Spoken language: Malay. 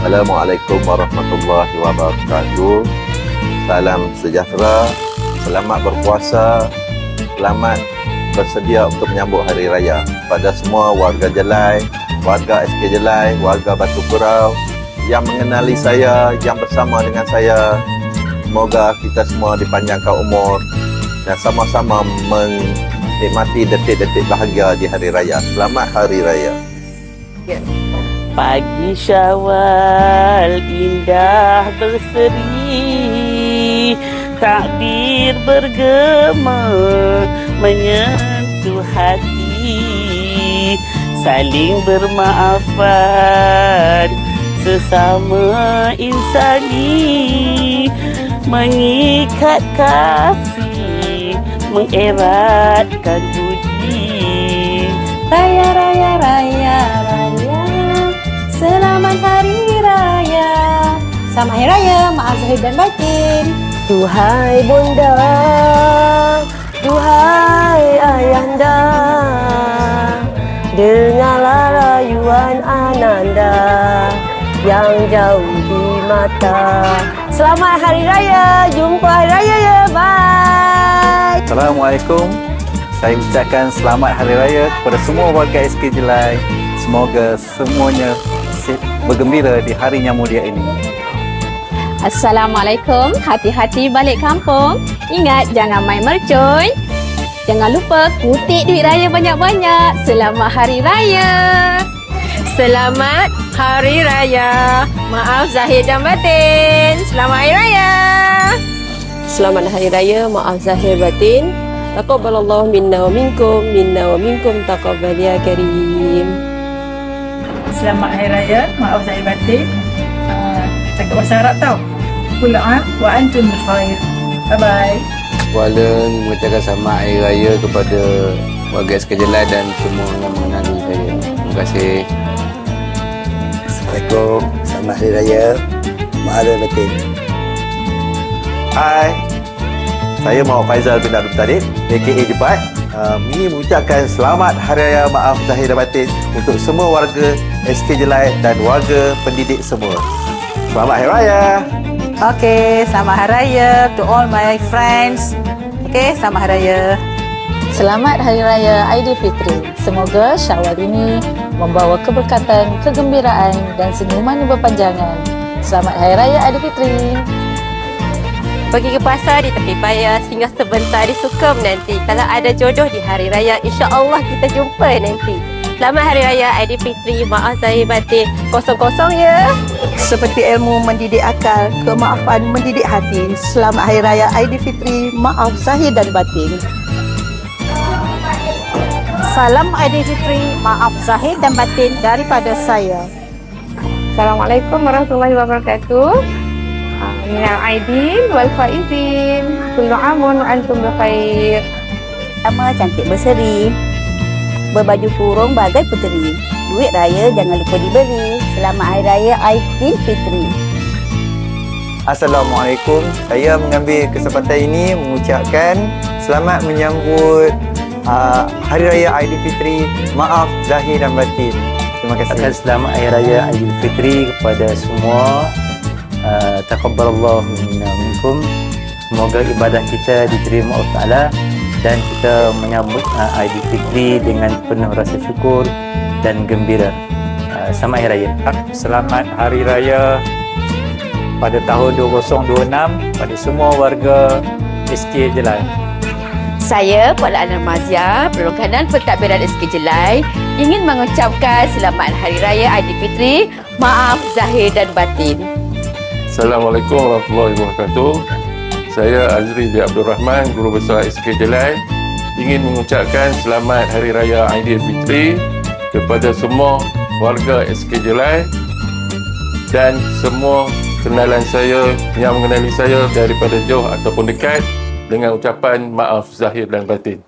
Assalamualaikum warahmatullahi wabarakatuh. Salam sejahtera, selamat berpuasa, selamat bersedia untuk menyambut Hari Raya pada semua warga Jelai, warga SK Jelai, warga Batu Purau yang mengenali saya, yang bersama dengan saya. Semoga kita semua dipanjangkan umur dan sama-sama menikmati detik-detik bahagia di Hari Raya. Selamat Hari Raya. Pagi Syawal indah berseri, takbir bergema menyentuh hati, saling bermaafan sesama insani, mengikat kasih, mengeratkan budi. Raya, raya, raya, raya, selamat Hari Raya. Selamat Hari Raya, maaf zahir dan batin. Duhai Bunda, duhai Ayahanda, dengarlah rayuan Ananda yang jauh di mata. Selamat Hari Raya, jumpa Hari Raya ya, bye. Assalamualaikum. Saya ucapkan selamat Hari Raya kepada semua warga SK Jelai. Semoga semuanya bergembira di hari yang mulia ini. Assalamualaikum, hati-hati balik kampung. Ingat jangan main mercun. Jangan lupa kutip duit raya banyak-banyak. Selamat Hari Raya. Selamat Hari Raya. Maaf zahir dan batin. Selamat Hari Raya. Selamat Hari Raya. Maaf zahir batin. Taqabbalallahu minna wa minkum taqabbal ya karim. Selamat Hari Raya, maaf zahir batin. Cakap bahasa Arab tau. Kullu am wa antum bil khair. Bye bye. Walaupun mengucapkan selamat Hari Raya kepada warga SK Jelai dan semua yang mengenali saya. Terima kasih. Assalamualaikum, selamat Hari Raya, maaf zahir batin. Hai, saya Muhammad Faizal bin Abdul Talib, aka Jebat. Ini mengucapkan selamat Hari Raya maaf zahir dan batin untuk semua warga SK Jelai dan warga pendidik semua. Selamat Hari Raya. Okay, selamat Hari Raya to all my friends. Okay, selamat Hari Raya. Selamat Hari Raya Aidilfitri. Semoga Syawal ini membawa keberkatan, kegembiraan dan senyuman yang berpanjangan. Selamat Hari Raya Aidilfitri. Pergi ke pasar di tepi paya singgah sebentar di Sukem nanti. Kalau ada jodoh di Hari Raya, insya-Allah kita jumpa nanti. Selamat Hari Raya Aidilfitri. Maaf zahir batin. Kosong-kosong ya. Seperti ilmu mendidik akal, kemaafan mendidik hati. Selamat Hari Raya Aidilfitri. Maaf zahir dan batin. Salam Aidilfitri, maaf zahir dan batin daripada saya. Assalamualaikum warahmatullahi wabarakatuh. Minal aidin wal faizin. Kullu amun wa antum bikhair. Sama cantik berseri, berbaju kurung bagai puteri. Duit raya jangan lupa diberi. Selamat Hari Raya Aidilfitri. Assalamualaikum. Saya mengambil kesempatan ini mengucapkan selamat menyambut Hari Raya Aidilfitri. Maaf zahir dan batin. Terima kasih. Selamat Hari Raya Aidilfitri kepada semua. Taqabbalallahu minna wa minkum. Semoga ibadah kita diterima Allah Taala dan kita menyambut Aidilfitri dengan penuh rasa syukur dan gembira. Selamat Hari Raya. Selamat Hari Raya pada tahun 2026 pada semua warga SK Jelai. Saya Puan Ana Mazia, Perlokanan Pentadbiran SK Jelai, ingin mengucapkan selamat Hari Raya Aidilfitri. Maaf zahir dan batin. Assalamualaikum warahmatullahi wabarakatuh. Saya Azri bin Abdul Rahman, Guru Besar SK Jelai, ingin mengucapkan selamat Hari Raya Aidilfitri kepada semua warga SK Jelai dan semua kenalan saya yang mengenali saya daripada jauh ataupun dekat dengan ucapan maaf zahir dan batin.